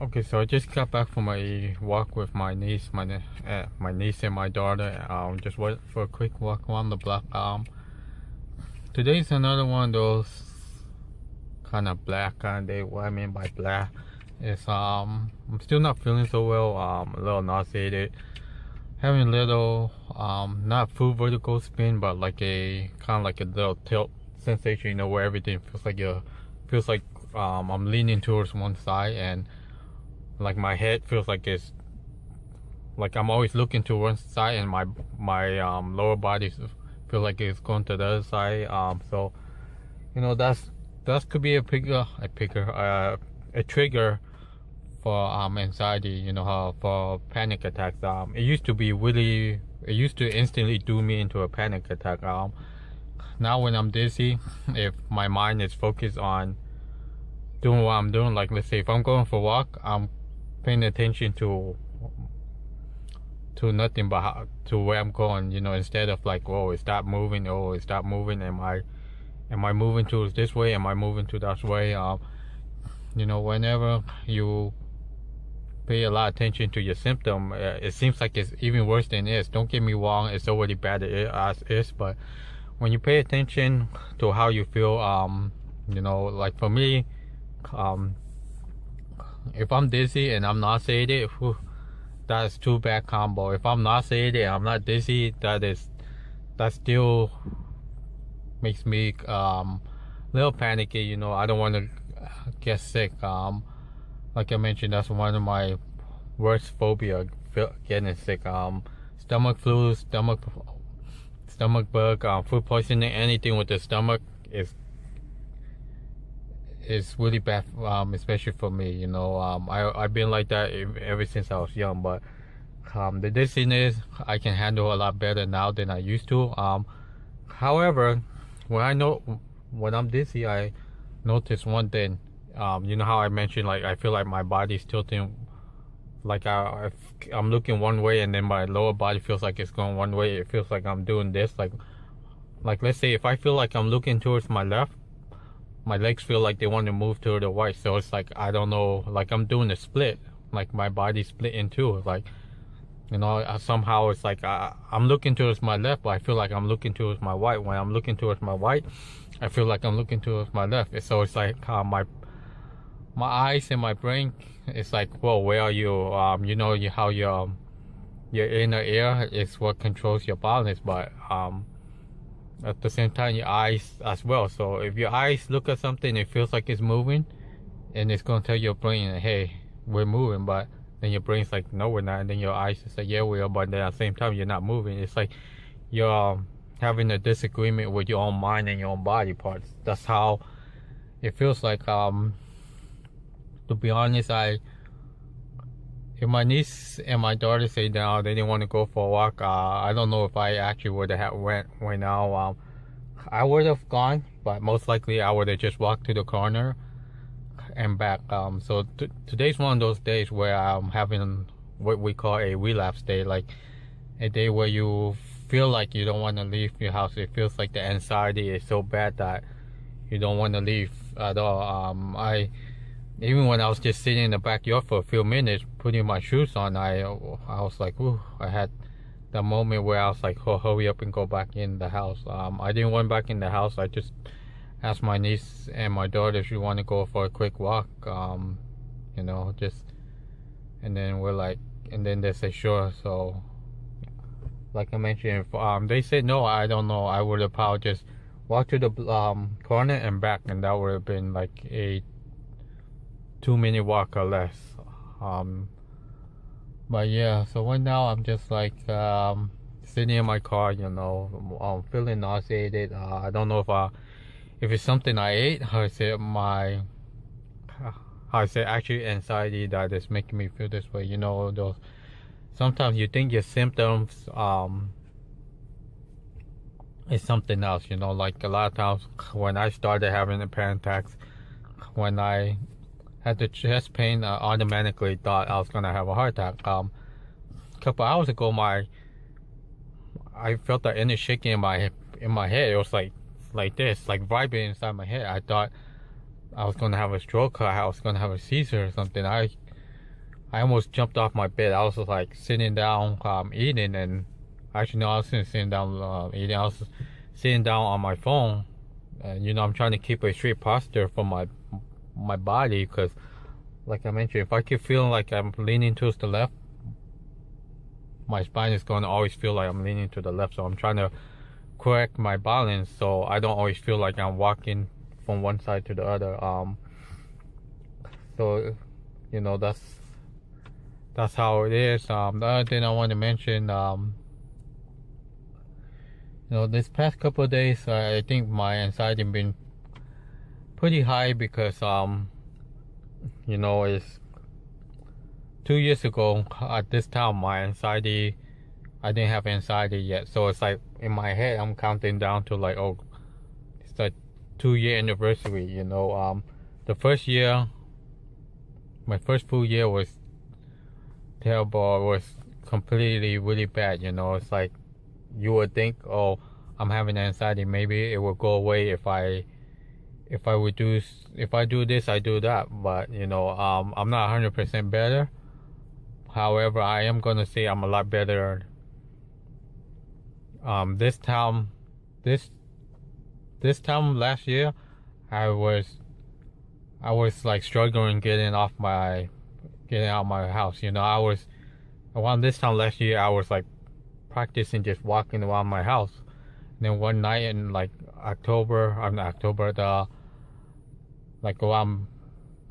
Okay, so I just got back from a walk with my niece, my niece and my daughter. Just went for a quick walk around the block. Today's another one of those kind of black kind of day. What I mean by black is I'm still not feeling so well. A little nauseated, having a little not full vertical spin, but like a kind of like a little tilt sensation. You know, where everything feels like I'm leaning towards one side, and like my head feels like it's like I'm always looking to one side, and my lower body feel like it's going to the other side. So you know that could be a trigger for anxiety. You know, how for panic attacks. It used to instantly do me into a panic attack. Now when I'm dizzy, if my mind is focused on doing what I'm doing, like let's say if I'm going for a walk, I'm paying attention to nothing but to where I'm going, you know, instead of like, oh, it stopped moving, am I moving to this way, am I moving to that way? You know, whenever you pay a lot of attention to your symptom, it seems like it's even worse than it is. Don't get me wrong, it's already bad as is, but when you pay attention to how you feel, you know, like for me, if I'm dizzy and I'm nauseated, that's two bad combo. If I'm nauseated and I'm not dizzy, that still makes me little panicky. You know, I don't want to get sick. Like I mentioned, that's one of my worst phobia, getting sick. Stomach flu, stomach bug, food poisoning, anything with the stomach is really bad, especially for me. You know, I've been like that ever since I was young, but the dizziness I can handle a lot better now than I used to. However, when I'm dizzy, I notice one thing. You know how I mentioned, like, I feel like my body's tilting, like I'm looking one way, and then my lower body feels like it's going one way. It feels like I'm doing this, like let's say if I feel like I'm looking towards my left, my legs feel like they want to move to the right. So it's like, I don't know, like I'm doing a split, like my body split in two. Like, you know, somehow it's like I'm looking towards my left, but I feel like I'm looking towards my right. When I'm looking towards my right, I feel like I'm looking towards my left. So it's like my eyes and my brain, it's like, whoa, where are you? You know how your inner ear is what controls your balance, but at the same time your eyes as well. So if your eyes look at something, it feels like it's moving, and it's going to tell your brain, hey, we're moving. But then your brain's like, no, we're not. And then your eyes is like, yeah, we are. But then at the same time, you're not moving. It's like you're having a disagreement with your own mind and your own body parts. That's how it feels like. To be honest, if my niece and my daughter say now they didn't want to go for a walk, I don't know if I actually would have went right now. I would have gone, but most likely I would have just walked to the corner and back. So today's one of those days where I'm having what we call a relapse day, like a day where you feel like you don't want to leave your house. It feels like the anxiety is so bad that you don't want to leave at all. Even when I was just sitting in the backyard for a few minutes, putting my shoes on, I was like, ooh, I had that moment where I was like, oh, hurry up and go back in the house. I didn't went back in the house. I just asked my niece and my daughter if she want to go for a quick walk. You know, and then they said sure. So, like I mentioned, if they said no, I don't know. I would have probably just walked to the corner and back, and that would have been like a 2-minute walk or less. But yeah, so right now I'm just like sitting in my car, you know, I'm feeling nauseated. I don't know if it's something I ate, or is it actually anxiety that is making me feel this way. You know, those sometimes you think your symptoms is something else. You know, like a lot of times when I started having the panic attacks, when I had the chest pain, I automatically thought I was gonna have a heart attack. A couple hours ago, I felt the inner shaking in my head. It was like this, like vibrating inside my head. I thought I was gonna have a stroke, or I was gonna have a seizure or something. I almost jumped off my bed. I was like sitting down, eating, and actually no, I wasn't sitting down eating. I was sitting down on my phone, and you know, I'm trying to keep a straight posture for my body, because, like I mentioned, if I keep feeling like I'm leaning towards the left, my spine is going to always feel like I'm leaning to the left. So I'm trying to correct my balance so I don't always feel like I'm walking from one side to the other. So you know, that's how it is. The other thing I want to mention, you know, this past couple of days, I think my anxiety been pretty high because you know, it's 2 years ago at this time my anxiety, I didn't have anxiety yet, so it's like in my head I'm counting down to like, oh, it's like 2-year anniversary, you know. The first year, my first full year was terrible. It was completely really bad, you know. It's like you would think, oh, I'm having anxiety, maybe it will go away if I do this, I do that, but you know, I'm not 100% better. However, I am gonna say I'm a lot better. This time last year, I was like struggling getting out my house. You know, around this time last year, I was like practicing just walking around my house. And then one night in like like around,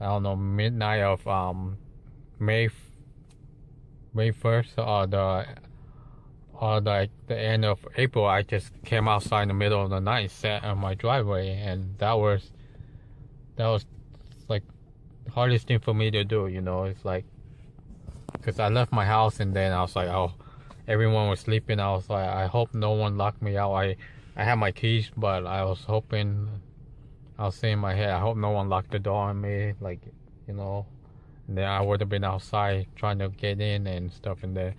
I don't know, midnight of May 1st, or like the end of April, I just came outside in the middle of the night, sat on my driveway, and that was like the hardest thing for me to do, you know. It's like, because I left my house and then I was like, oh, everyone was sleeping. I was like, I hope no one locked me out. I had my keys, but I was hoping, I was saying in my head, I hope no one locked the door on me, like, you know. And then I would have been outside trying to get in and stuff, and then,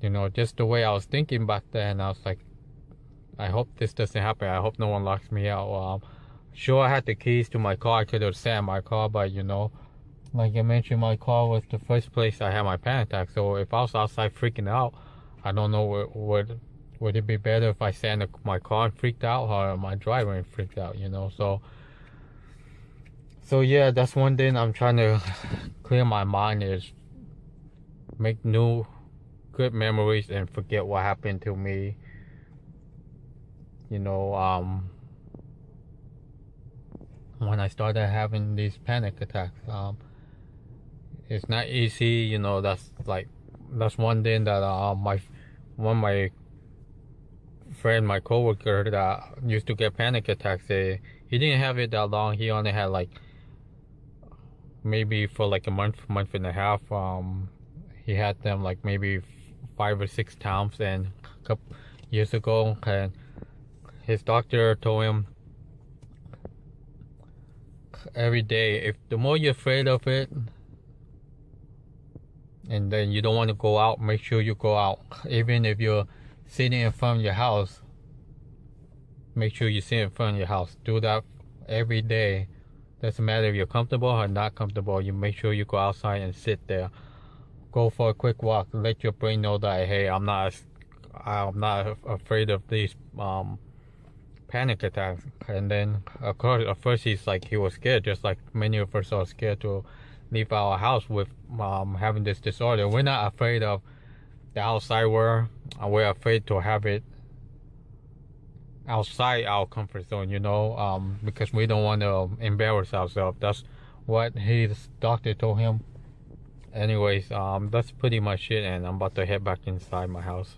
you know, just the way I was thinking back then, I was like, I hope this doesn't happen. I hope no one locks me out. Sure, I had the keys to my car. I could have sat in my car, but you know, like I mentioned, my car was the first place I had my panic attack. So if I was outside freaking out, I don't know, would it be better if I sat in my car and freaked out, or my driver and freaked out, you know? So yeah, that's one thing I'm trying to clear my mind, is make new good memories and forget what happened to me, you know, when I started having these panic attacks. It's not easy, you know. That's one thing that one of my friend, my coworker that used to get panic attacks, he didn't have it that long. He only had like maybe for like a month and a half. He had them like maybe 5 or 6 times, and a couple years ago, and his doctor told him every day, if the more you're afraid of it and then you don't want to go out, make sure you go out. Even if you're sitting in front of your house, make sure you sit in front of your house. Do that every day. Doesn't matter if you're comfortable or not comfortable, you make sure you go outside and sit there. Go for a quick walk. Let your brain know that, hey, I'm not afraid of these panic attacks. And then of course at first he was scared, just like many of us are scared to leave our house with having this disorder. We're not afraid of the outside world, we're afraid to have it outside our comfort zone, you know, because we don't want to embarrass ourselves. That's what his doctor told him. Anyways, that's pretty much it, and I'm about to head back inside my house.